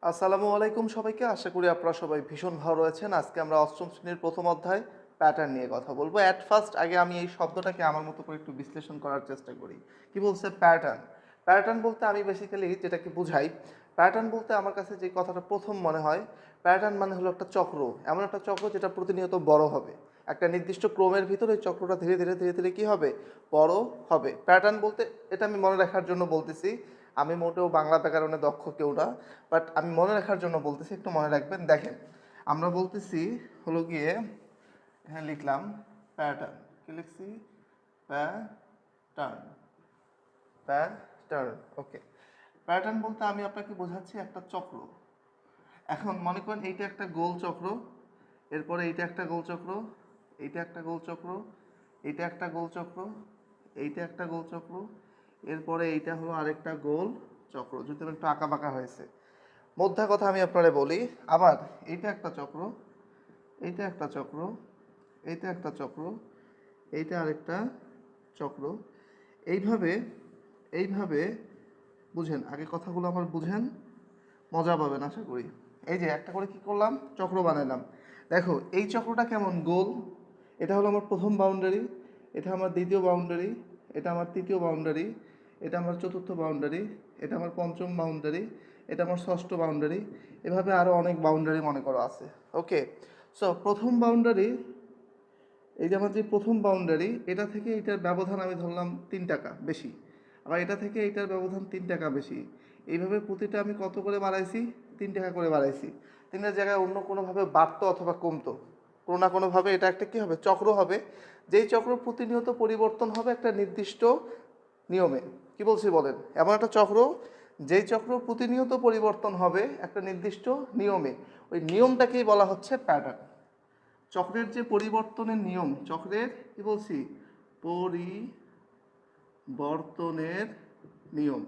আসসালামু আলাইকুম সবাইকে। আশা করি আপনারা সবাই ভীষণ ভালো রয়েছেন। আজকে আমরা অষ্টম শ্রেণীর প্রথম অধ্যায় প্যাটার্ন নিয়ে কথা বলবো। অ্যাট ফার্স্ট আগে আমি এই শব্দটাকে আমার মতো করে একটু বিশ্লেষণ করার চেষ্টা করি। কি বলছে প্যাটার্ন? প্যাটার্ন বলতে আমি বেসিক্যালি যেটাকে বুঝাই, প্যাটার্ন বলতে আমার কাছে যে কথাটা প্রথম মনে হয়, প্যাটার্ন মানে হলো একটা চক্র। এমন একটা চক্র যেটা প্রতিনিয়ত বড় হবে। একটা নির্দিষ্ট ক্রমের ভিতরে এই চক্রটা ধীরে ধীরে ধীরে ধীরে কী হবে? বড় হবে। প্যাটার্ন বলতে এটা আমি মনে রাখার জন্য বলতেছি। আমি মোটেও বাংলা ব্যাকরণে দক্ষ কেউ না, বাট আমি মনে রাখার জন্য বলতেছি, একটু মনে রাখবেন। দেখেন, আমরা বলতেছি হলো গিয়ে, হ্যাঁ লিখলাম প্যাটার্ন। কি লিখছি? প্যাটার্ন। প্যাটার্ন, ওকে। প্যাটার্ন বলতে আমি আপনাকে বোঝাচ্ছি একটা চক্র। এখন মনে করেন এইটা একটা গোল চক্র, এরপরে এইটা একটা গোল চক্র, এইটা একটা গোল চক্র, এইটা একটা গোল চক্র, এইটা একটা গোল চক্র, এরপরে এইটা হলো আরেকটা গোল চক্র। যদি একটু আঁকা বাঁকা হয়েছে, মোদ্দা কথা আমি আপনারা বলি। আবার এইটা একটা চক্র, এইটা একটা চক্র, এইটা একটা চক্র, এইটা আরেকটা চক্র। এইভাবে এইভাবে বুঝেন, আগে কথাগুলো আমার বুঝেন, মজা পাবেন আশা করি। এই যে একটা করে কি করলাম, চক্র বানালাম। দেখো এই চক্রটা কেমন গোল। এটা হলো আমার প্রথম বাউন্ডারি, এটা আমার দ্বিতীয় বাউন্ডারি, এটা আমার তৃতীয় বাউন্ডারি, এটা আমার চতুর্থ বাউন্ডারি, এটা আমার পঞ্চম বাউন্ডারি, এটা আমার ষষ্ঠ বাউন্ডারি। এভাবে আরও অনেক বাউন্ডারি মনে করো আছে। ওকে, সো প্রথম বাউন্ডারি, এই যে আমার যে প্রথম বাউন্ডারি, এটা থেকে এটার ব্যবধান আমি ধরলাম 3 টাকা বেশি, আবার এটা থেকে এটার ব্যবধান 3 টাকা বেশি। এইভাবে প্রতিটা আমি কত করে বাড়াইছি? 3 টাকা করে বাড়াইছি। 3-এর জায়গায় অন্য কোনোভাবে বাড়তো অথবা কমতো, কোনো না কোনোভাবে এটা একটা কী হবে? চক্র হবে। যেই চক্র প্রতিনিয়ত পরিবর্তন হবে একটা নির্দিষ্ট নিয়মে। কি বলছি বলেন? এমন একটা চক্র, যেই চক্র প্রতিনিয়ত পরিবর্তন হবে একটা নির্দিষ্ট নিয়মে। ওই নিয়মটাকেই বলা হচ্ছে প্যাটার্ন। চক্রের যে পরিবর্তনের নিয়ম, চক্রের কি বলছি? পরিবর্তনের নিয়ম।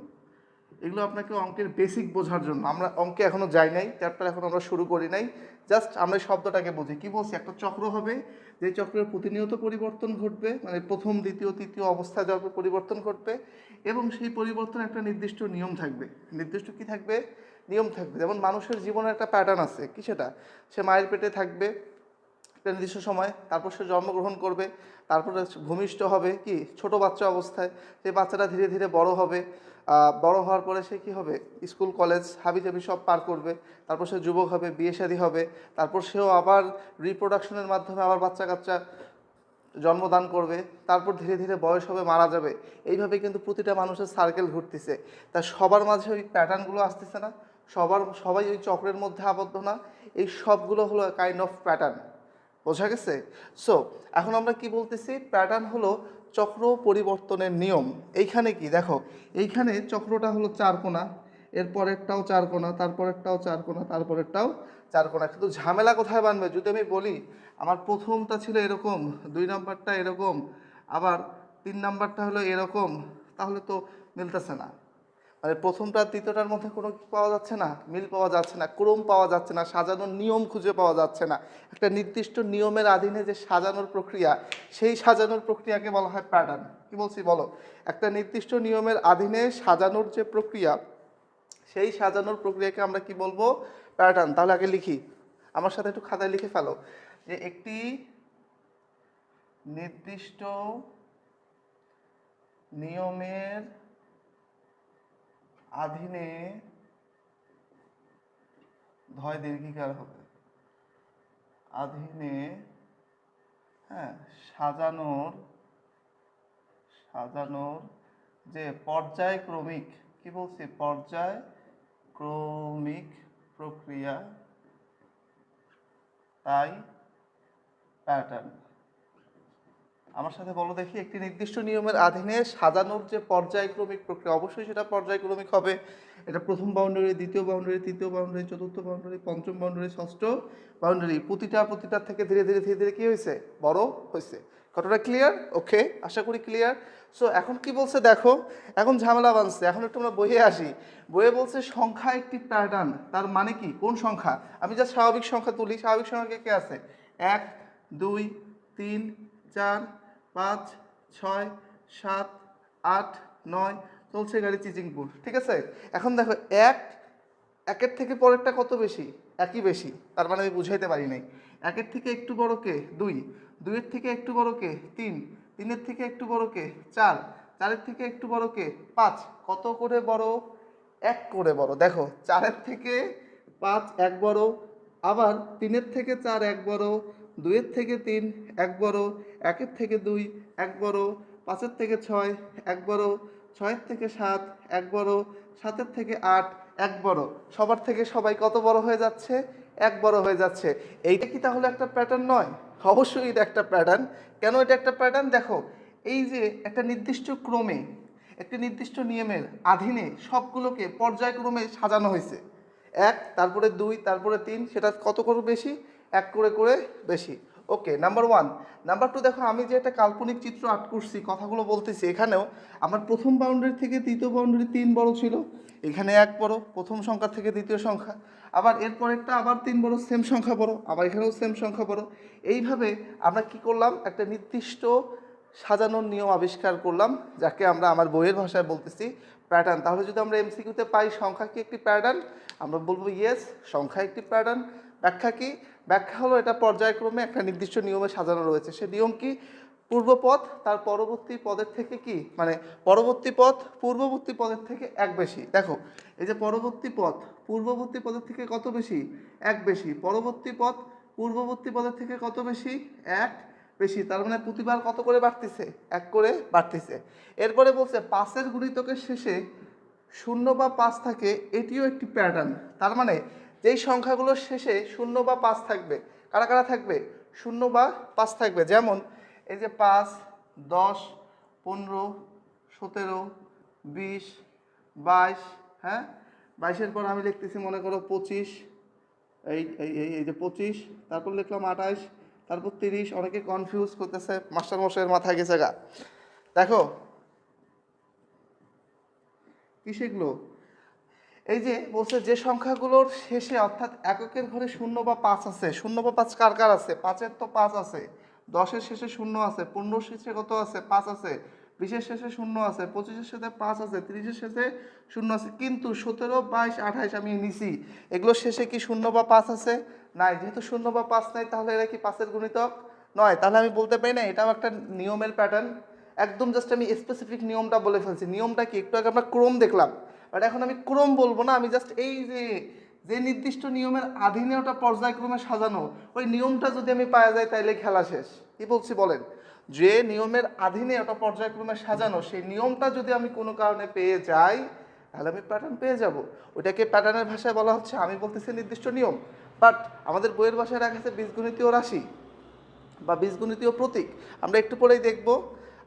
এগুলো আপনাকে অঙ্কের বেসিক বোঝার জন্য, আমরা অঙ্কে এখনো যাই নাই, চ্যাপ্টার এখন আমরা শুরু করি নাই, জাস্ট আমরা শব্দটাকে বুঝি। কি বলছি? একটা চক্র হবে, যে চক্রের প্রতিনিয়ত পরিবর্তন ঘটবে, মানে প্রথম দ্বিতীয় তৃতীয় অবস্থায় যাওয়ার পর পরিবর্তন ঘটবে, এবং সেই পরিবর্তন একটা নির্দিষ্ট নিয়ম থাকবে। নির্দিষ্ট কি থাকবে? নিয়ম থাকবে। যেমন মানুষের জীবনে একটা প্যাটার্ন আছে, কি সেটা? সে মায়ের পেটে থাকবে একটা নির্দিষ্ট সময়, তারপর সে জন্মগ্রহণ করবে, তারপরে ভূমিষ্ঠ হবে কি ছোট বাচ্চা অবস্থায়, সেই বাচ্চাটা ধীরে ধীরে বড় হবে। বড় হওয়ার পরে সে কী হবে? স্কুল কলেজ হাবিজাবি সব পার করবে, তারপর সে যুবক হবে, বিয়ে শাদী হবে, তারপর সেও আবার রিপ্রোডাকশনের মাধ্যমে আবার বাচ্চা কাচ্চা জন্মদান করবে, তারপর ধীরে ধীরে বয়স হবে, মারা যাবে। এইভাবে কিন্তু প্রতিটা মানুষের সার্কেল ঘুরতেছে। তা সবার মাঝে ওই প্যাটার্নগুলো আসতেছে না? সবাই ওই চক্রের মধ্যে আবদ্ধ না? এই সবগুলো হলো কাইন্ড অফ প্যাটার্ন। বোঝা গেছে? সো এখন আমরা কি বলতেছি? প্যাটার্ন হলো চক্র পরিবর্তনের নিয়ম। এইখানে কি দেখো, এইখানে চক্রটা হলো 4 কোণা, এরপরেরটাও 4 কোণা, তারপরেরটাও 4 কোণা, তারপরেরটাও 4 কোণা। কিন্তু ঝামেলা কোথায় বানবে? যদি আমি বলি আমার প্রথমটা ছিল এরকম, 2 নাম্বারটা এরকম, আবার 3 নাম্বারটা হলো এরকম, তাহলে তো মিলতেছে না। মানে প্রথমটা দ্বিতীয়টার মধ্যে কোনো কি পাওয়া যাচ্ছে না? মিল পাওয়া যাচ্ছে না, ক্রম পাওয়া যাচ্ছে না, সাজানোর নিয়ম খুঁজে পাওয়া যাচ্ছে না। একটা নির্দিষ্ট নিয়মের অধীনে যে সাজানোর প্রক্রিয়া, সেই সাজানোর প্রক্রিয়াকে বলা হয় প্যাটার্ন। কি বলছি বলো? একটা নির্দিষ্ট নিয়মের অধীনে সাজানোর যে প্রক্রিয়া, সেই সাজানোর প্রক্রিয়াকে আমরা কি বলবো? প্যাটার্ন। তাহলে আগে লিখি, আমার সাথে একটু খাতায় লিখে ফেলো, যে একটি নির্দিষ্ট নিয়মের অধীনে, ধয় দীর্ঘিকার হবে, অধীনে, হ্যাঁ, সাজানোর সাজানোর যে পর্যায়ক্রমিক, কি বলছি? পর্যায়ক্রমিক প্রক্রিয়া, তাই প্যাটার্ন। আমার সাথে বলো দেখি, একটি নির্দিষ্ট নিয়মের অধীনে সাজানোর যে পর্যায়ক্রমিক প্রক্রিয়া, অবশ্যই সেটা পর্যায়ক্রমিক হবে। এটা প্রথম বাউন্ডারি, দ্বিতীয় বাউন্ডারি, তৃতীয় বাউন্ডারি, চতুর্থ বাউন্ডারি, পঞ্চম বাউন্ডারি, ষষ্ঠ বাউন্ডারি, প্রতিটার থেকে ধীরে ধীরে ধীরে ধীরে কী হয়েছে? বড় হয়েছে। কতটা ক্লিয়ার? ওকে, আশা করি ক্লিয়ার। সো এখন কি বলছে দেখো, এখন ঝামেলা বাঁধছে। এখন একটু আমরা বইয়ে আসি। বইয়ে বলছে সংখ্যা একটি প্যাটার্ন। তার মানে কি? কোন সংখ্যা? আমি যা স্বাভাবিক সংখ্যা তুলি, স্বাভাবিক সংখ্যা কে আছে? 1, 2, 3, 4, 5, 6, 7, 8, 9, চলছে গাড়ি চিচিংপুর। ঠিক আছে? এখন দেখো 1, একের থেকে পরেরটা কত বেশি? একই বেশি, তার মানে আমি বুঝাইতে পারি নাই। একের থেকে একটু বড় কে? 2, 2-এর থেকে একটু বড় কে? 3, 3-এর থেকে একটু বড় কে? 4, 4-এর থেকে একটু বড় কে? 5। কত করে বড়? 1 করে বড়। দেখো 4-এর থেকে 5 1 বড়, আবার 3-এর থেকে 4 1 বড়, 2-এর থেকে 3 1 বড়, 1-এর থেকে 2 1 বড়, 5-এর থেকে 6 1 বড়, 6-এর থেকে 7 1 বড়, 7-এর থেকে 8 1 বড়। সবার থেকে সবাই কত বড় হয়ে যাচ্ছে? 1 বড় হয়ে যাচ্ছে। এইটা কি তাহলে একটা প্যাটার্ন নয়? অবশ্যই এটা একটা প্যাটার্ন। কেন এটা একটা প্যাটার্ন? দেখো, এই যে একটা নির্দিষ্ট ক্রমে, একটি নির্দিষ্ট নিয়মের অধীনে সবগুলোকে পর্যায়ক্রমে সাজানো হয়েছে। 1, তারপরে 2, তারপরে 3, সেটা কত করে বেশি? 1 করে করে বেশি। ওকে, নাম্বার 1। নাম্বার 2, দেখো আমি যে একটা কাল্পনিক চিত্র আর্ট করছি, কথাগুলো বলতেছি, এখানেও আমার প্রথম বাউন্ডারি থেকে তৃতীয় বাউন্ডারি 3 বড় ছিল, এখানে 1 বড়, প্রথম সংখ্যা থেকে দ্বিতীয় সংখ্যা, আবার এরপরেরটা আবার 3 বড়, সেম সংখ্যা বড়, আবার এখানেও সেম সংখ্যা বড়। এইভাবে আমরা কি করলাম? একটা নির্দিষ্ট সাজানোর নিয়ম আবিষ্কার করলাম, যাকে আমরা আমার বইয়ের ভাষায় বলতেছি প্যাটার্ন। তাহলে যদি আমরা এমসিকিউতে পাই সংখ্যা কি একটি প্যাটার্ন, আমরা বলবো ইয়েস, সংখ্যা একটি প্যাটার্ন। ব্যাখ্যা কি? ব্যাখ্যা হলো এটা পর্যায়ক্রমে একটা নির্দিষ্ট নিয়মে সাজানো রয়েছে। সে নিয়ম কি? পূর্বপদ তার পরবর্তী পদের থেকে কি, মানে পরবর্তী পদ পূর্ববর্তী পদের থেকে 1 বেশি। দেখো, এই যে পরবর্তী পদ পূর্ববর্তী পদের থেকে কত বেশি? 1 বেশি। পরবর্তী পদ পূর্ববর্তী পদের থেকে কত বেশি? 1 বেশি। তার মানে প্রতিবার কত করে বাড়তিছে? 1 করে বাড়তিছে। এরপরে বলছে 5-এর গুণিতকের শেষে 0 বা 5 থাকে, এটিও একটি প্যাটার্ন। তার মানে যেই সংখ্যাগুলোর শেষে 0 বা 5 থাকবে, কারা কারা থাকবে? 0 বা 5 থাকবে। যেমন এই যে 5, 10, 15, 17, 20, 22, হ্যাঁ, 22-এর পর আমি লিখতেছি মনে করো 25, এই এই এই এই যে 25, তারপর লিখলাম 28, তারপর 30। অনেকে কনফিউজ করতেছে, মাস্টারমশাইয়ের মাথায় গেছে গা। দেখো কি শিখলো? এই যে বলছে যে সংখ্যাগুলোর শেষে অর্থাৎ এককের ঘরে 0 বা 5 আছে, 0 বা 5 কার কার আছে? 5-এর তো 5 আছে, 10-এর শেষে 0 আছে, 15-এর শেষে কত আছে? 5 আছে, 20-এর শেষে 0 আছে, 25-এর শেষে 5 আছে, 30-এর শেষে 0 আছে। কিন্তু 17, 22, 28 আমি নিছি, এগুলোর শেষে কি 0 বা 5 আছে? নাই। যেহেতু 0 বা 5 নাই, তাহলে এরা কি 5-এর গুণিতক নয়। তাহলে আমি বলতে পারি না এটাও একটা নিয়মের প্যাটার্ন। একদম জাস্ট আমি স্পেসিফিক নিয়মটা বলে ফেলছি। নিয়মটা কি? একটু আগে আমরা ক্রম দেখলাম, বাট এখন আমি ক্রম বলবো না, আমি জাস্ট এই যে যে নির্দিষ্ট নিয়মের অধীনে ওটা পর্যায়ক্রমে সাজানো, ওই নিয়মটা যদি আমি পাওয়া যাই তাইলে খেলা শেষ। কি বলছি বলেন? যে নিয়মের অধীনে ওটা পর্যায়ক্রমে সাজানো, সেই নিয়মটা যদি আমি কোনো কারণে পেয়ে যাই, তাহলে আমি প্যাটার্ন পেয়ে যাব। ওইটাকে প্যাটার্নের ভাষায় বলা হচ্ছে, আমি বলতেছি নির্দিষ্ট নিয়ম, বাট আমাদের বইয়ের ভাষায় রাখা আছে বীজগণিতীয় রাশি বা বীজগণিতীয় প্রতীক। আমরা একটু পরেই দেখব।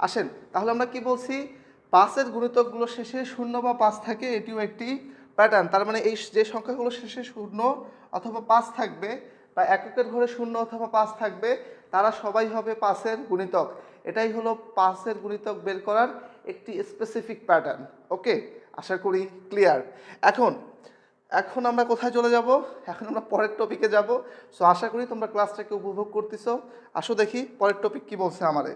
আসেন, তাহলে আমরা কি বলছি? 5-এর গুণিতকগুলো শেষে 0 বা 5 থাকে, এটিও একটি প্যাটার্ন। তার মানে এই যে সংখ্যাগুলো শেষে 0 অথবা 5 থাকবে, বা এককের ঘরে 0 অথবা 5 থাকবে, তারা সবাই হবে 5-এর গুণিতক। এটাই হলো 5-এর গুণিতক বের করার একটি স্পেসিফিক প্যাটার্ন। ওকে, আশা করি ক্লিয়ার। এখন এখন আমরা কোথায় চলে যাব? এখন আমরা পরের টপিকে যাব। সো আশা করি তোমরা ক্লাসটাকে উপভোগ করতেছো। আসো দেখি পরের টপিক কি বলছে আমারে।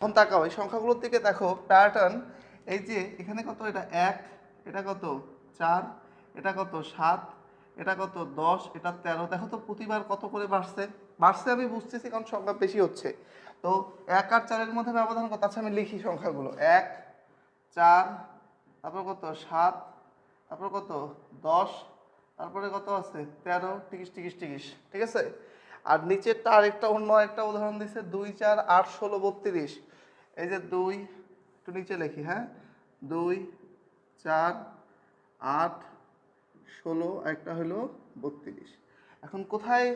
এখন তাকাও এই সংখ্যাগুলোর দিকে, দেখো প্যাটার্ন। এই যে এখানে কত? এটা 1, এটা কত? 4, এটা কত? 7, এটা কত? 10, এটা 13। দেখো তো প্রতিবার কত করে বাড়ছে? বাড়ছে আমি বুঝতেছি, কারণ সংখ্যা বেশি হচ্ছে। তো 1 আর 4-এর মধ্যে ব্যবধান কত? আচ্ছা আমি লিখি সংখ্যাগুলো। 1, 4, তারপর কত? 7, তারপর কত? 10, তারপরে কত আছে? 13, টিকিস টিকিস টিকিস, ঠিক আছে। আর নিচেরটা আরেকটা অন্য একটা উদাহরণ দিচ্ছে, 2, 4, 8, 16, 32। এই যে 2, একটু নিচে লিখি, হ্যাঁ, 2, 4, 8, 16, একটা হলো 32। এখন কোথায়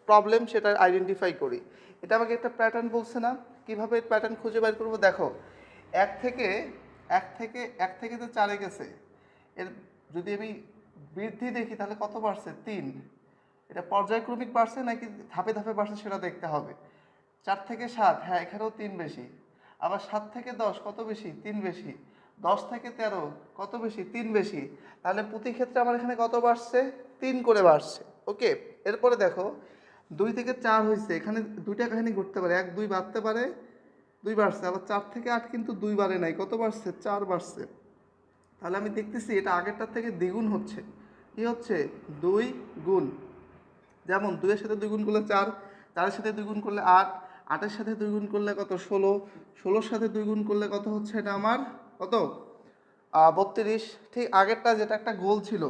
প্রবলেম সেটা আইডেন্টিফাই করি। এটা আমাকে একটা প্যাটার্ন বলছে না? কীভাবে প্যাটার্ন খুঁজে বের করবো? দেখো, এক থেকে এক থেকে তো 4-এ গেছে, এর যদি আমি বৃদ্ধি দেখি তাহলে কত বাড়ছে? 3। এটা পর্যায়ক্রমিক বাড়ছে নাকি ধাপে ধাপে বাড়ছে সেটা দেখতে হবে। 4 থেকে 7, হ্যাঁ এখানেও 3 বেশি। আবার 7 থেকে 10 কত বেশি? 3 বেশি। 10 থেকে 13 কত বেশি? 3 বেশি। তাহলে প্রতি ক্ষেত্রে আমার এখানে কত বাড়ছে? 3 করে বাড়ছে। ওকে, এরপরে দেখো 2 থেকে 4 হয়েছে, এখানে দুইটা কাহিনী ঘটতে পারে, 1, 2 বাড়তে পারে, 2 বাড়ছে। আবার 4 থেকে 8 কিন্তু 2 বাড়ে নাই, কত বাড়ছে? 4 বাড়ছে। তাহলে আমি দেখতেছি এটা আগেরটার থেকে দ্বিগুণ হচ্ছে। কি হচ্ছে 2 গুণ, যেমন 2-এর সাথে 2 গুণ করলে 4, 4-এর সাথে 2 গুণ করলে 8, 8-এর সাথে 2 গুণ করলে কত 16, 16-এর সাথে 2 গুণ করলে কত হচ্ছে এটা আমার কত 32। ঠিক আগেরটা যেটা একটা গোল ছিল,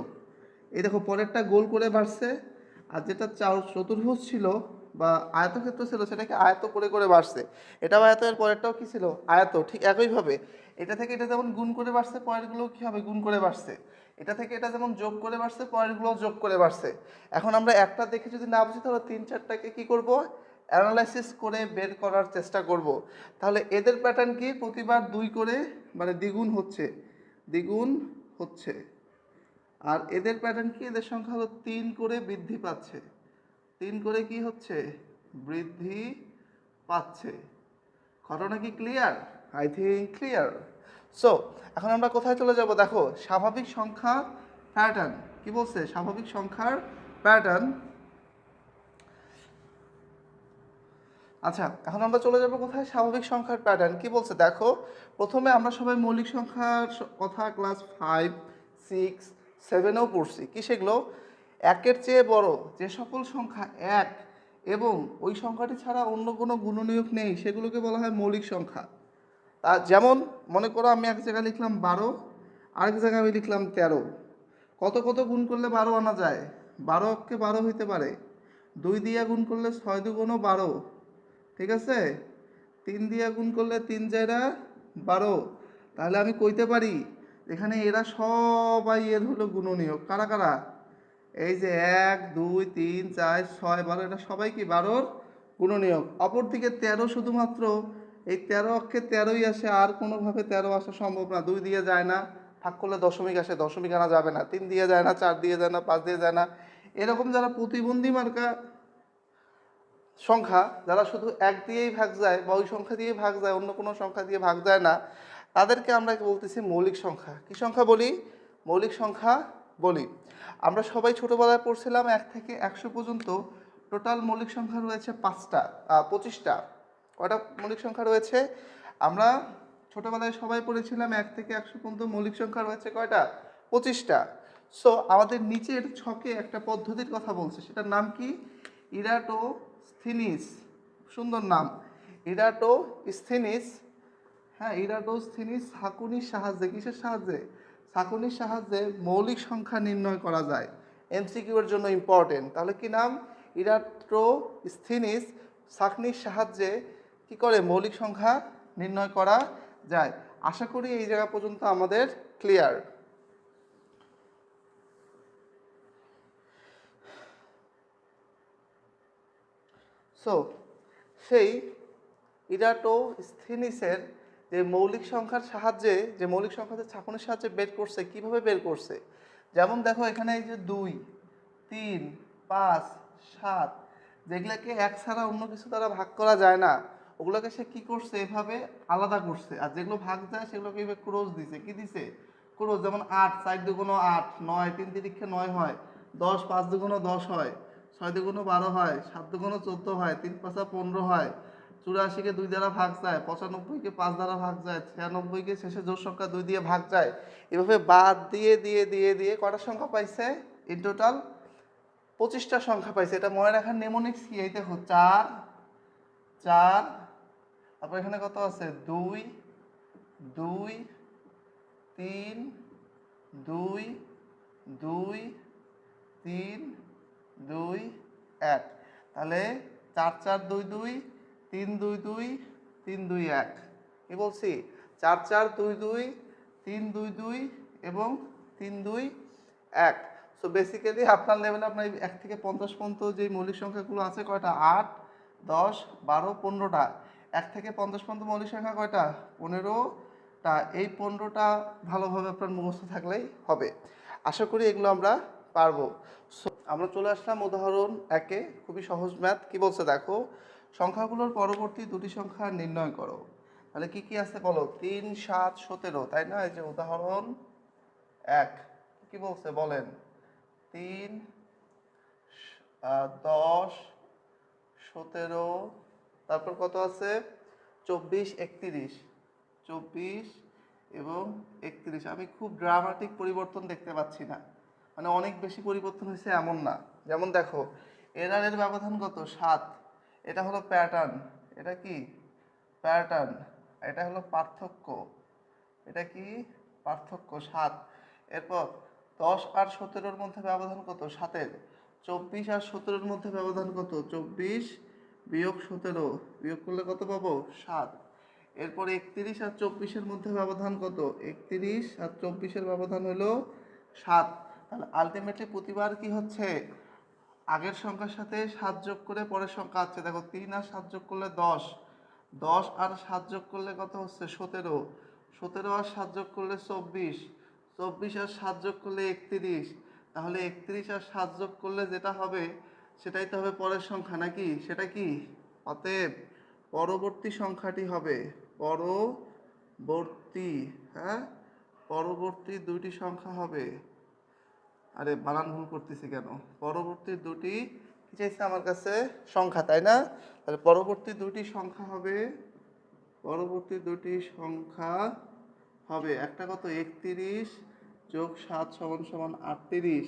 এই দেখো পরেরটা গোল করে বাড়ছে, আর যেটা চতুর্ভুজ ছিল বা আয়তক্ষেত্র ছিল সেটাকে আয়ত করে করে বাড়ছে। এটাও আয়ত, এর পরেরটাও কি ছিল আয়ত। ঠিক একইভাবে এটা থেকে এটা যেমন গুণ করে বাড়ছে, পরেরগুলোও কী হবে গুণ করে বাড়ছে। এটা থেকে এটা যেমন যোগ করে বাড়ছে, পরেরগুলোও যোগ করে বাড়ছে। এখন আমরা একটা দেখে যদি না বুঝি তাহলে 3-4টাকে কী করব অ্যানালাইসিস করে বের করার চেষ্টা করব। তাহলে এদের প্যাটার্ন কি প্রতিবার 2 করে মানে দ্বিগুণ হচ্ছে, দ্বিগুণ হচ্ছে। আর এদের প্যাটার্ন কি এদের সংখ্যা হলো 3 করে বৃদ্ধি পাচ্ছে, 3 করে কি হচ্ছে বৃদ্ধি পাচ্ছে। ঘটনা কি clear? I think clear. So এখন আমরা কোথায় চলে যাব দেখো, স্বাভাবিক সংখ্যার প্যাটার্ন কি বলছে, স্বাভাবিক সংখ্যার প্যাটার্ন। আচ্ছা এখন আমরা চলে যাব কোথায়, স্বাভাবিক সংখ্যার প্যাটার্ন কি বলছে দেখো। প্রথমে আমরা সবাই মৌলিক সংখ্যার কথা ক্লাস 5, 6, 7-এও পড়ছি। কি সেগুলো? একের চেয়ে বড় যে সকল সংখ্যা এক এবং ওই সংখ্যাটি ছাড়া অন্য কোনো গুণনীয়ক নেই সেগুলোকে বলা হয় মৌলিক সংখ্যা। তা যেমন মনে করো আমি এক জায়গায় লিখলাম 12, আরেক জায়গায় আমি লিখলাম 13। কত কত গুণ করলে 12 আনা যায়? 12 অক্ষে 12 হইতে পারে। 2 দিয়ে গুণ করলে 6 2 12, ঠিক আছে। 3 দিয়ে গুণ করলে 3 জায়গা 12। তাহলে আমি কইতে পারি এখানে এরা সবাই এর হলো গুণনীয়ক। কারা কারা? এই যে 1 2 3 4 6 12, এটা সবাই কি 12-র গুণনীয়ক। অপরদিকে 13 শুধুমাত্র এই 13 অক্ষে 13ই আসে, আর কোনোভাবে 13 আসা সম্ভব না। 2 দিয়ে যায় না, ভাগ করলে দশমিক আসে, দশমিক আনা যাবে না। 3 দিয়ে যায় না, 4 দিয়ে যায় না, 5 দিয়ে যায় না। এরকম যারা প্রতিবন্ধী মার্কা সংখ্যা, যারা শুধু 1 দিয়েই ভাগ যায় বা ওই সংখ্যা দিয়েই ভাগ যায়, অন্য কোনো সংখ্যা দিয়ে ভাগ যায় না, তাদেরকে আমরা বলতেছি মৌলিক সংখ্যা। কি সংখ্যা বলি? মৌলিক সংখ্যা বলি। আমরা সবাই ছোটোবেলায় পড়ছিলাম 1 থেকে 100 পর্যন্ত টোটাল মৌলিক সংখ্যা রয়েছে 25টা। কয়টা মৌলিক সংখ্যা রয়েছে? আমরা ছোটোবেলায় সবাই পড়েছিলাম 1 থেকে 100 পর্যন্ত মৌলিক সংখ্যা রয়েছে কয়টা? 25টা। সো আমাদের নিচের ছকে একটা পদ্ধতির কথা বলছে, সেটার নাম কি? ইরাটোস্থিনিস। সুন্দর নাম, ইরাটোস্থিনিস। হ্যাঁ, ইরাটোস্থিনিস ছাঁকুনির সাহায্যে, কিসের সাহায্যে? ছাঁকুনির সাহায্যে মৌলিক সংখ্যা নির্ণয় করা যায়। এমসিকিউ এর জন্য ইম্পর্টেন্ট। তাহলে কি নাম? ইরাটোস্থিনিস ছাঁকনির সাহায্যে কি করে মৌলিক সংখ্যা নির্ণয় করা যায়। আশা করি এই জায়গা পর্যন্ত আমাদের ক্লিয়ার। সো সেই ইরাটোস্থিনিসের যে মৌলিক সংখ্যার সাহায্যে, যে মৌলিক সংখ্যাতে ছাঁকুনির সাহায্যে বের করছে, কিভাবে বের করছে? যেমন দেখো এখানে এই যে 2 3 5 7 যেগুলোকে এক ছাড়া অন্য কিছু দ্বারা ভাগ করা যায় না, ওগুলোকে সে কি করছে এভাবে আলাদা করছে। আর যেগুলো ভাগ যায় সেগুলোকে এভাবে ক্রস দিছে। কি দিছে? ক্রস। যেমন 8 4 2 8, 9 3 তিরিক্ষে 9 হয়, 10 5 2 10 হয়, 6 2 12 হয়, 7 2 14 হয়, 3 5 15 হয়, 84-কে 2 দ্বারা ভাগ যায়, 95-কে 5 দ্বারা ভাগ যায়, 96-কে শেষে জোড় সংখ্যা 2 দিয়ে ভাগ যায়। এভাবে বাদ দিয়ে দিয়ে দিয়ে দিয়ে কয়টা সংখ্যা পাইছে? ইন টোটাল 25টা সংখ্যা পাইছে। এটা মনে রাখার নেমোনিক্স কি? এই দেখো 4 4, তারপর এখানে কত আছে 2 2 3 2 2 3 2 1। তাহলে 4 4 2 2 3 2 2 3 2 1। কি বলছি? 4 4 2 2 3 2 2 এবং 3 2 1। সো বেসিক্যালি আপনার লেভেলে আপনার 1 থেকে 50 পর্যন্ত যে মৌলিক সংখ্যাগুলো আছে কয়টা? 8 10 12 15টা। 1 থেকে 50 পর্যন্ত মৌলিক সংখ্যা কয়টা? 15টা। এই 15টা ভালোভাবে আপনার মুখস্থ থাকলেই হবে। আশা করি এগুলো আমরা পারবো। সো আমরা চলে আসলাম উদাহরণ 1-এ। খুবই সহজ ম্যাথ। কি বলছে দেখো, সংখ্যাগুলোর পরবর্তী দুটি সংখ্যা নির্ণয় করো। তাহলে কি কি আছে বলো? 3 7 17, তাই না? এই যে উদাহরণ 1। কি বলছে বলেন? 3 10 17, তারপর কত আছে? 24 31, 24 এবং 31। আমি খুব ড্রামাটিক পরিবর্তন দেখতে পাচ্ছি না। মানে অনেক বেশি পরিবর্তন হয়েছে এমন না। যেমন দেখো এর আর এর ব্যবধান কত 7, এটা হলো প্যাটার্ন, এটা কি প্যাটার্ন, এটা হলো পার্থক্য, এটা কি পার্থক্য 7। এরপর 10 আর 17-র মধ্যে ব্যবধান কত 7-এর, 24 আর 17-র মধ্যে ব্যবধান কত 24 বিয়োগ 17, বিয়োগ করলে কত পাবো 7। এরপর 31 আর 24-এর মধ্যে ব্যবধান কত, 31 আর 24-এর ব্যবধান হলো 7। তাহলে আলটিমেটলি প্রতিবার কি হচ্ছে, আগের সংখ্যার সাথে 7 যোগ করে পরের সংখ্যা আছে। দেখো 3 আর 7 যোগ করলে 10, 10 আর 7 যোগ করলে কত হচ্ছে 17, 17 আর 7 যোগ করলে 24, 24 আর 7 যোগ করলে 31। তাহলে 31 আর 7 যোগ করলে যেটা হবে সেটাই তো হবে পরের সংখ্যা নাকি, সেটা কি, অতএব পরবর্তী সংখ্যাটি হবে পরবর্তী, হ্যাঁ পরবর্তী দুইটি সংখ্যা হবে, আরে বানান ভুল করতেছি কেন, পরবর্তী দুটি কি চাইছে আমার কাছে সংখ্যা, তাই না? তাহলে পরবর্তী দুটি সংখ্যা হবে, পরবর্তী দুটি সংখ্যা হবে একটা কত 31 যোগ 7 সমান সমান 38,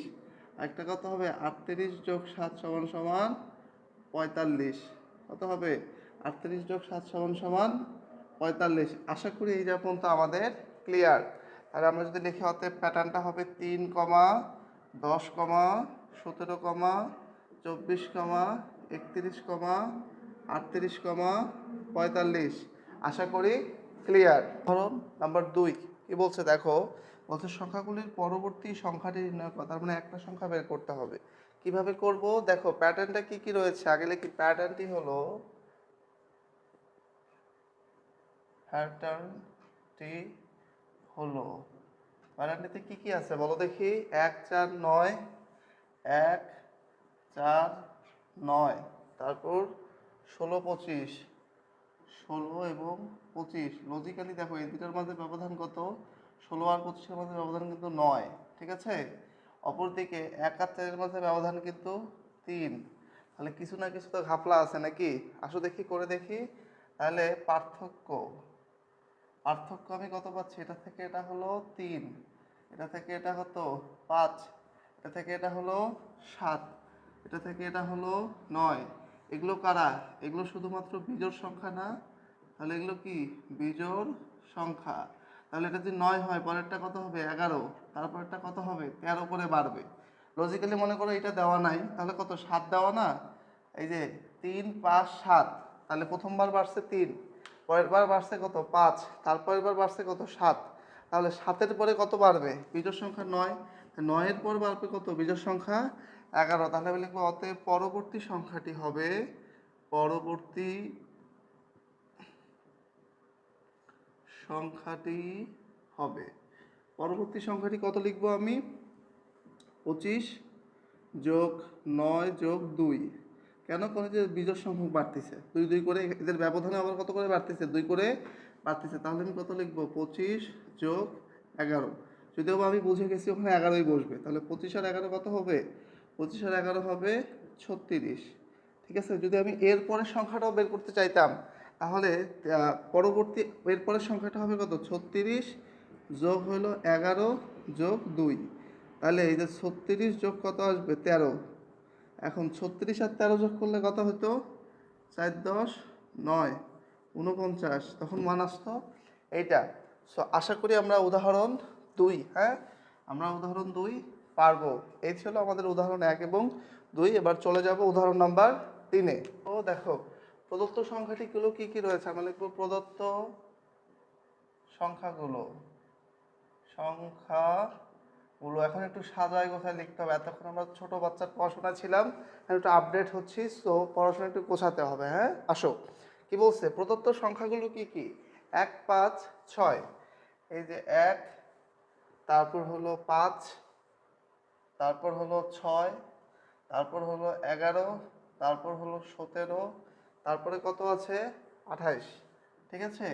একটা কত হবে 38 যোগ 7 সমান সমান 45, কত হবে 38 যোগ 7 সমান সমান 45। আশা করি এই যা পর্যন্ত আমাদের ক্লিয়ার। আর আমরা যদি লিখি অতএব প্যাটার্নটা হবে 3, 10, 17, 24, 31, 38, 45। আশা করি ক্লিয়ার। ধরুন নাম্বার 2 কি বলছে দেখো, বলছে সংখ্যাগুলির পরবর্তী সংখ্যাটি নির্ণয় করা, তার মানে একটা সংখ্যা বের করতে হবে। কিভাবে করব দেখো, প্যাটার্নটা কি কি রয়েছে আগে লিখি। প্যাটার্নটি হলো, প্যাটার্নটি হলো, প্যাটার্নটিতে কি কি আছে বলো দেখি। 1, 4, 9, 1, 4, 9, তারপর 16, 25, 16 এবং 25। লজিক্যালি দেখো এই দুটার মাঝে ব্যবধান কত, 16 আর 25-এর মাঝে ব্যবধান কিন্তু 9, ঠিক আছে। অপরদিকে 1 আর 4-এর মাঝে ব্যবধান কিন্তু 3। তাহলে কিছু না কিছু তো ঘাপলা আছে নাকি, আসো দেখি করে দেখি। তাহলে পার্থক্য, পার্থক্য আমি কত পাচ্ছি, এটা থেকে এটা হলো 3, এটা থেকে এটা হতো 5, এটা থেকে এটা হলো 7, এটা থেকে এটা হলো 9। এগুলো কারা, এগুলো শুধুমাত্র বিজোড় সংখ্যা না, তাহলে এগুলো কি বিজোড় সংখ্যা। তাহলে এটা যদি 9 হয় পরেরটা কত হবে 11, তারপরেরটা কত হবে 13 করে বাড়বে। লজিক্যালি মনে করো এটা দেওয়া নাই, তাহলে কত 7 দেওয়া না, এই যে 3, 5, 7, তাহলে প্রথমবার বাড়ছে 3, পরের বার বাড়ছে কত 5, তারপরের বার বাড়ছে কত 7, তাহলে 7-এর পরে কত বাড়বে বিজোড় সংখ্যা 9, 9-এর পর বাড়বে কত বিজোড় সংখ্যা 11। তাহলে আমি লিখবো অতএব পরবর্তী সংখ্যাটি হবে, পরবর্তী সংখ্যাটি হবে, পরবর্তী সংখ্যাটি কত লিখবো আমি, 25 যোগ 9 যোগ 2। কেন করে যে বিজোড় সংখ্যক বাড়তেছে 2 2 করে, এদের ব্যবধানে আবার কত করে বাড়তেছে 2 করে বাড়তেছে। তাহলে আমি কত লিখবো 25 যোগ 11, যদিও আমি বুঝে গেছি ওখানে 11ই বসবে। তাহলে 25 আর 11 কত হবে, 25 আর 11 হবে 36, ঠিক আছে। যদি আমি এর পরের সংখ্যাটাও বের করতে চাইতাম তাহলে পরবর্তী এর পরের সংখ্যাটা হবে কত 36 যোগ হলো 11 যোগ 2, তাহলে এই যে 36 যোগ কত আসবে 13। এখন 36 আর 13 যোগ করলে কত হতো 4 10 9 49, তখন মান আসতো এইটা। সো আশা করি আমরা উদাহরণ 2, হ্যাঁ আমরা উদাহরণ 2 পারবো। এই ছিল আমাদের উদাহরণ 1 এবং 2। এবার চলে যাব উদাহরণ নাম্বার 3-এ। তো দেখো প্রদত্ত সংখ্যাটিগুলো কি কি রয়েছে, আমরা লিখবো প্রদত্ত সংখ্যাগুলো, সংখ্যাগুলো এখন একটু সাজায় গোছায় লিখতে হবে। এতক্ষণ আমরা ছোট বাচ্চার পড়াশোনা ছিলাম, একটু আপডেট হচ্ছি, সো পড়াশোনা একটু গোছাতে হবে। হ্যাঁ আসো কি বলছে, প্রদত্ত সংখ্যাগুলো কি কি, 1, 5, 6, এই যে 1, তারপর হলো 5, তারপর হলো 6, তারপর হলো 11, তারপর হলো 17, তারপরে কত আছে 28, ঠিক আছে।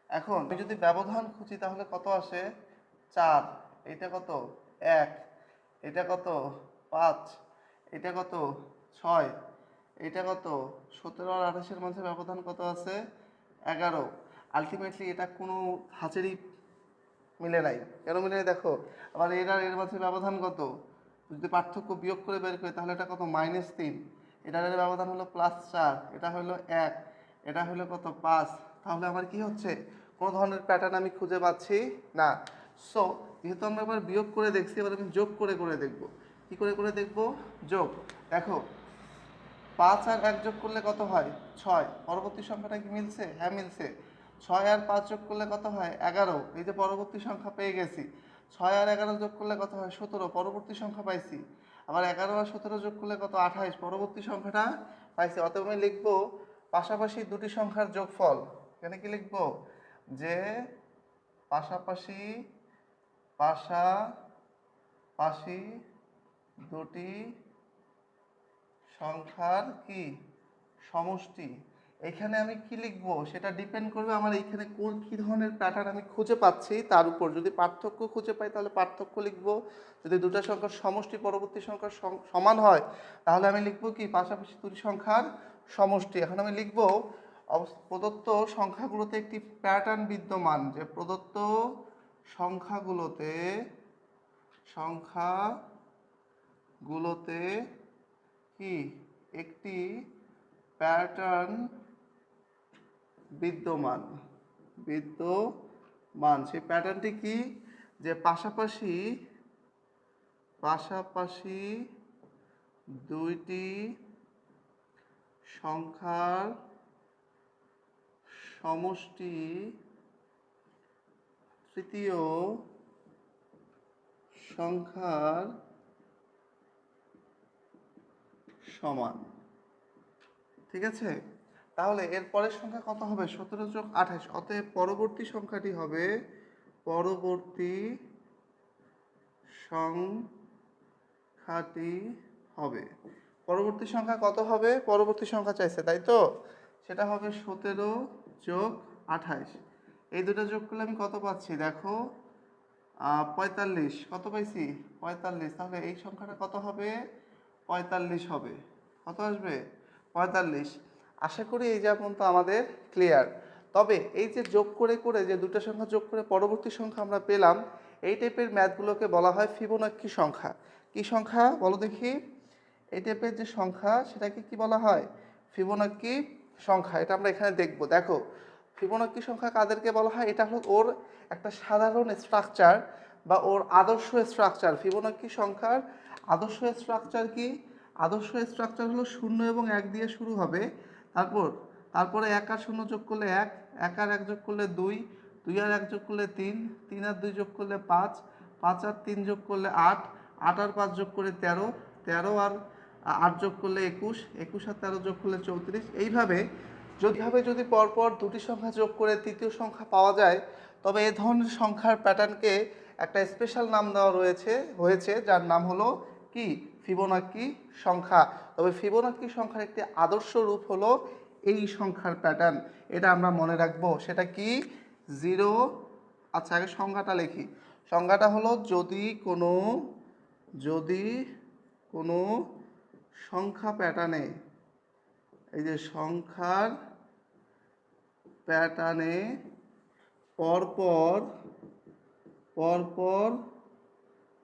এখন আমি যদি ব্যবধান খুঁজি তাহলে কত আসে 4, এটা কত 1, এটা কত 5, এটা কত 6, এটা কত 17 আর 28-এর মাঝে ব্যবধান কত আছে 11। আলটিমেটলি এটা কোনো হাতেরই মিলে নাই, কেন মিলে নাই দেখো, আবার এর আর এর মাঝে ব্যবধান কত যদি পার্থক্য বিয়োগ করে বের করি তাহলে এটা কত -3, এটার ব্যবধান হলো +4, এটা হলো 1, এটা হলো কত 5। তাহলে আমার কি হচ্ছে, কোনো ধরনের প্যাটার্ন আমি খুঁজে পাচ্ছি না। সো যেহেতু আমরা এবার বিয়োগ করে দেখছি, এবার আমি যোগ করে দেখব। কি করে দেখব? যোগ। দেখো 5 আর 1 যোগ করলে কত হয়? 6। পরবর্তী সংখ্যাটা কি মিলছে? হ্যাঁ মিলছে। 6 আর 5 যোগ করলে কত হয়? 11। এই যে পরবর্তী সংখ্যা পেয়ে গেছি। 6 আর 11 যোগ করলে কত হয়? 17। পরবর্তী সংখ্যা পাইছি। আবার 11 আর 17 যোগ করলে কত? 28। পরবর্তী সংখ্যাটা পাইছি। অতএব আমি লিখব পাশাপাশি দুটি সংখ্যার যোগফল। এখানে কি লিখব? যে পাশাপাশি পাশাপাশি দুটি সংখ্যার কি সমষ্টি। এখানে আমি কি লিখব সেটা ডিপেন্ড করবে আমার এইখানে কোন কী ধরনের প্যাটার্ন আমি খুঁজে পাচ্ছি তার উপর। যদি পার্থক্য খুঁজে পাই তাহলে পার্থক্য লিখব, যদি দুটো সংখ্যার সমষ্টি পরবর্তী সংখ্যার সমান হয় তাহলে আমি লিখব কি পাশাপাশি দুটি সংখ্যার সমষ্টি। এখন আমি লিখব প্রদত্ত সংখ্যাগুলোতে একটি প্যাটার্ন বিদ্যমান, যে প্রদত্ত সংখ্যাগুলোতে কি একটি প্যাটার্ন বিদ্যমান। সেই প্যাটার্নটি কি? যে পাশাপাশি দুইটি সংখ্যার সমষ্টি তৃতীয় সংখ্যার সমান। ঠিক আছে, তাহলে এর পরের সংখ্যা কত হবে? 17 যোগ 28। অতএব পরবর্তী সংখ্যাটি হবে পরবর্তী সংখ্যা কত হবে? পরবর্তী সংখ্যা চাইছে, তাই তো? সেটা হবে 17 যোগ 28। এই দুটো যোগ করলে আমি কত পাচ্ছি? দেখো 45। কত পাইছি? 45। তাহলে এই সংখ্যাটা কত হবে? 45 হবে। কত আসবে? 45। আশা করি এই যা পর্যন্ত আমাদের ক্লিয়ার। তবে এই যে যোগ করে যে দুটো সংখ্যা যোগ করে পরবর্তী সংখ্যা আমরা পেলাম, এই টাইপের ম্যাথগুলোকে বলা হয় ফিবোনাক্কি সংখ্যা। কি সংখ্যা বলো দেখি? এই টাইপের যে সংখ্যা সেটাকে কি বলা হয়? ফিবোনাক্কি সংখ্যা। এটা আমরা এখানে দেখব। দেখো ফিবোনাক্কি সংখ্যা কাদেরকে বলা হয়? এটা হলো ওর একটা সাধারণ স্ট্রাকচার বা ওর আদর্শ স্ট্রাকচার। ফিবোনাক্কি সংখ্যার আদর্শ স্ট্রাকচার কি? আদর্শ স্ট্রাকচার হলো 0 এবং 1 দিয়ে শুরু হবে, তারপরে 1 আর 0 যোগ করলে 1, 1 আর 1 যোগ করলে 2, 2 আর 1 যোগ করলে 3, 3 আর 2 যোগ করলে 5, 5 আর 3 যোগ করলে 8, 8 আর 5 যোগ করে 13, 13 আর 8 যোগ করলে 21, 21 আর 13 যোগ করলে 34। এইভাবে যদি পরপর দুটি সংখ্যা যোগ করে তৃতীয় সংখ্যা পাওয়া যায়, তবে এ ধরনের সংখ্যার প্যাটার্নকে একটা স্পেশাল নাম দেওয়া হয়েছে, যার নাম হলো কি? ফিবোনাক্কি সংখ্যা। তবে ফিবোনাক্কি সংখ্যার একটি আদর্শ রূপ হলো এই সংখ্যার প্যাটার্ন। এটা আমরা মনে রাখবো। সেটা কি? 0। আচ্ছা, আগে সংখ্যাটা লিখি। সংখ্যাটা হলো যদি কোনো সংখ্যা প্যাটার্নে, এই যে সংখ্যার প্যাটার্নে পরপর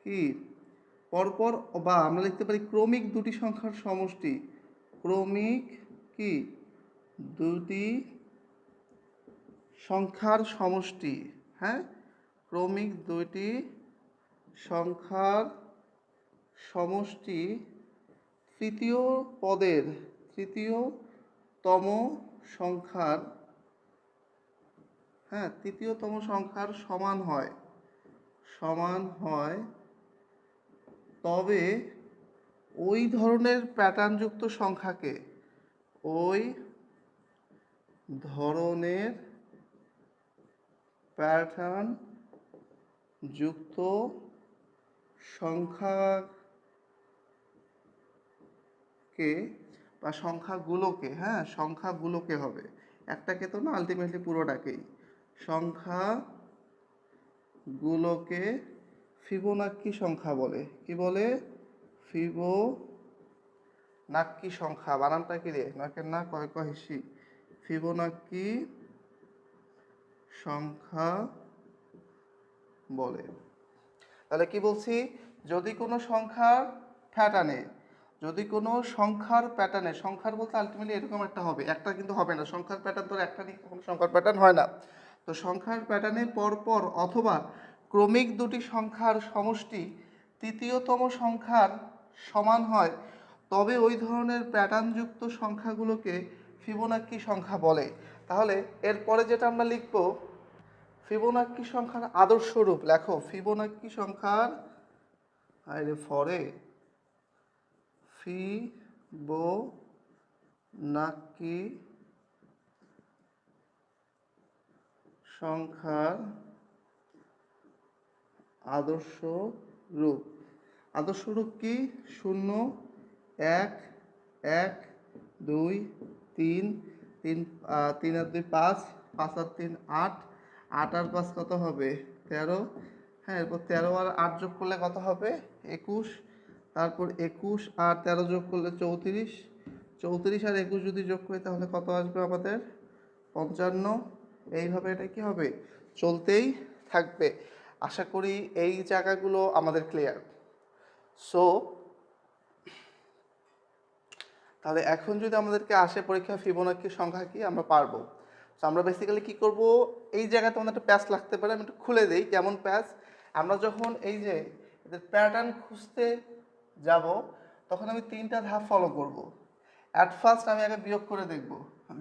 কি পরপর বা আমরা লিখতে পারি ক্রমিক দুটি সংখ্যার সমষ্টি। ক্রমিক কি দুটি সংখ্যার সমষ্টি। হ্যাঁ, ক্রমিক দুইটি সংখ্যার সমষ্টি তৃতীয়তম সংখ্যার সমান হয়, তবে ওই ধরনের প্যাটার্নযুক্ত সংখ্যাকে বা সংখ্যাগুলোকে হবে, একটাকে তো না, আলটিমেটলি পুরোটাকেই, সংখ্যাগুলোকে ফিবোনাক্কি সংখ্যা বলে। কি বলে? ফিবোনাক্কি সংখ্যা। বানানটা কি রে? নাকের না, কয় হিসি। ফিবোনাক্কি সংখ্যা বলে। তাহলে কি বলছি? যদি কোনো সংখ্যার প্যাটার্নে সংখ্যার বলতে আলটিমেটলি এরকম একটা হবে, একটা কিন্তু হবে না, সংখ্যার প্যাটার্ন তো একটা নিয়ে কখনো সংখ্যার প্যাটার্ন হয় না। তো সংখ্যার প্যাটার্নে পরপর অথবা ক্রমিক দুটি সংখ্যার সমষ্টি তৃতীয়তম সংখ্যার সমান হয়, তবে ওই ধরনের প্যাটার্নযুক্ত সংখ্যাগুলোকে ফিবোনাক্কি সংখ্যা বলে। তাহলে এরপরে যেটা আমরা লিখব, ফিবোনাক্কি সংখ্যার আদর্শ রূপ লেখো। ফিবোনাক্কি সংখ্যার ফিবোনাক্কি সংখ্যার আদর্শ রূপ কি? 0 1 1 2 3 3 3 আর 2 5 5 আর 3 8 8 আর 5 কত হবে? 13। হ্যাঁ, এরপর 13 আর 8 যোগ করলে কত হবে? 21। তারপর 21 আর 13 যোগ করলে 34। 34 আর 21 যদি যোগ করি তাহলে কত আসবে আমাদের? 55। এইভাবে এটা কি হবে? চলতেই থাকবে। আশা করি এই জায়গাগুলো আমাদের ক্লিয়ার। সো তাহলে এখন যদি আমাদেরকে আসে পরীক্ষা ফিবোনাক্কি সংখ্যা কি, আমরা পারবো। তো আমরা বেসিক্যালি কি করব, এই জায়গাতে আমাদের একটা প্যাচ লাগতে পারে, আমি একটু খুলে দেই কেমন প্যাচ। আমরা যখন এই যে এদের প্যাটার্ন খুঁজতে যাব, তখন আমি 3টা ধাপ ফলো করব। অ্যাট ফার্স্ট আমি আগে বিয়োগ করে দেখব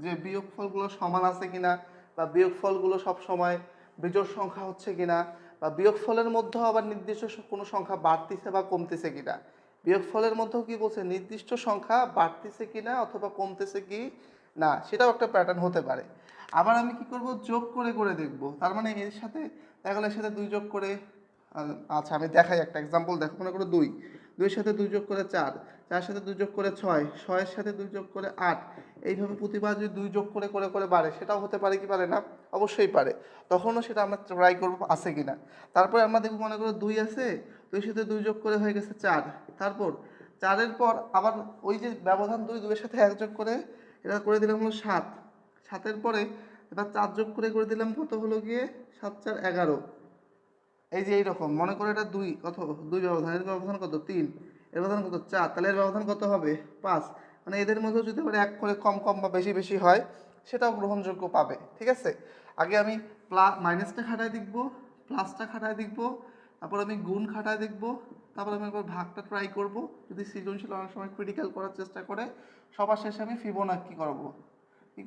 যে বিয়োগফলগুলো সমান আছে কিনা, বা বিয়োগফলগুলো সব সময় বিজোড় সংখ্যা হচ্ছে কিনা, বা বিয়োগফলের মধ্যেও আবার নির্দিষ্ট কোনো সংখ্যা বাড়তিছে বা কমতেছে কিনা। বিয়োগফলের মধ্যেও কি বলছে, নির্দিষ্ট সংখ্যা বাড়তেছে কিনা অথবা কমতেছে কি না, সেটাও একটা প্যাটার্ন হতে পারে। আবার আমি কি করব, যোগ করে করে দেখব। তার মানে এর সাথে দেখা গেলো এর সাথে 2 যোগ করে, আচ্ছা আমি দেখাই একটা এক্সাম্পল। দেখো, মনে করো 2 2 এর সাথে 2 যোগ করে 4, 4 সাথে 2 যোগ করে 6, 6 এর সাথে 2 যোগ করে 8। এইভাবে প্রতিবার যদি 2 যোগ করে করে করে বাড়ে, সেটাও হতে পারে কি পারে না? অবশ্যই পারে। তখনও সেটা আমরা ট্রাই করবো আছে কিনা। তারপরে আমরা দেখব, মনে করো 2 আছে, 2 এর সাথে 2 যোগ করে হয়ে গেছে 4। তারপর 4-এর পর আবার ওই যে ব্যবধান 2, 2 এর সাথে 1 যোগ করে এটা করে দিলাম হলো 7। 7-এর পরে এবার 4 যোগ করে করে দিলাম কত হলো গিয়ে 7 4 11। এই যে এইরকম মনে করো এটা 2, কত 2 ব্যবধান, এর ব্যবধান কত 3, এর ব্যবধান কত 4, তাহলে এর ব্যবধান কত হবে 5। মানে এদের মধ্যে যদি আবার 1 করে কম কম বা বেশি বেশি হয়, সেটাও গ্রহণযোগ্য পাবে। ঠিক আছে, আগে আমি মাইনাসটা খাটায় দেখব, প্লাসটা খাটায় দেখব, তারপর আমি গুণ খাটায় দেখব, তারপর আমি একবার ভাগটা ট্রাই করব। যদি সৃজনশীল অনেক সময় ক্রিটিক্যাল করার চেষ্টা করে, সবার শেষে আমি ফিবোনাক্কি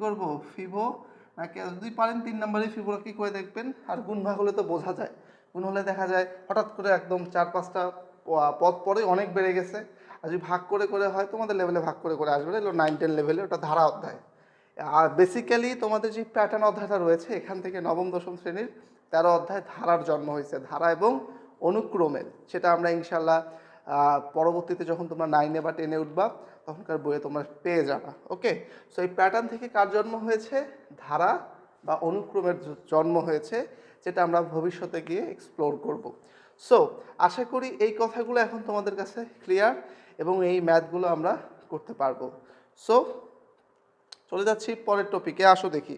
করব ফিবো নাকি, যদি পারেন 3 নম্বরে ফিবোনাক্কি করে দেখবেন। আর গুণ ভাগ হলে তো বোঝা যায়, গুণ হলে দেখা যায় হঠাৎ করে একদম 4-5টা পদ পরে অনেক বেড়ে গেছে। আর যদি ভাগ করে করে হয়, তোমাদের লেভেলে ভাগ করে করে আসবে, এলো 9-10 লেভেলে, ওটা ধারা অধ্যায়। আর বেসিক্যালি তোমাদের যে প্যাটার্ন অধ্যায়টা রয়েছে, এখান থেকে নবম দশম শ্রেণীর 13 অধ্যায় ধারার জন্ম হয়েছে, ধারা এবং অনুক্রমের। সেটা আমরা ইনশাল্লাহ পরবর্তীতে যখন তোমরা 9-এ বা 10-এ উঠবা, তখনকার বইয়ে তোমরা পেয়ে যাবা। ওকে, সো এই প্যাটার্ন থেকে কার জন্ম হয়েছে? ধারা বা অনুক্রমের জন্ম হয়েছে, যেটা আমরা ভবিষ্যতে গিয়ে এক্সপ্লোর করব। সো আশা করি এই কথাগুলো এখন তোমাদের কাছে ক্লিয়ার, এবং এই ম্যাথগুলো আমরা করতে পারবো। সো চলে যাচ্ছি পরের টপিকে, আসো দেখি।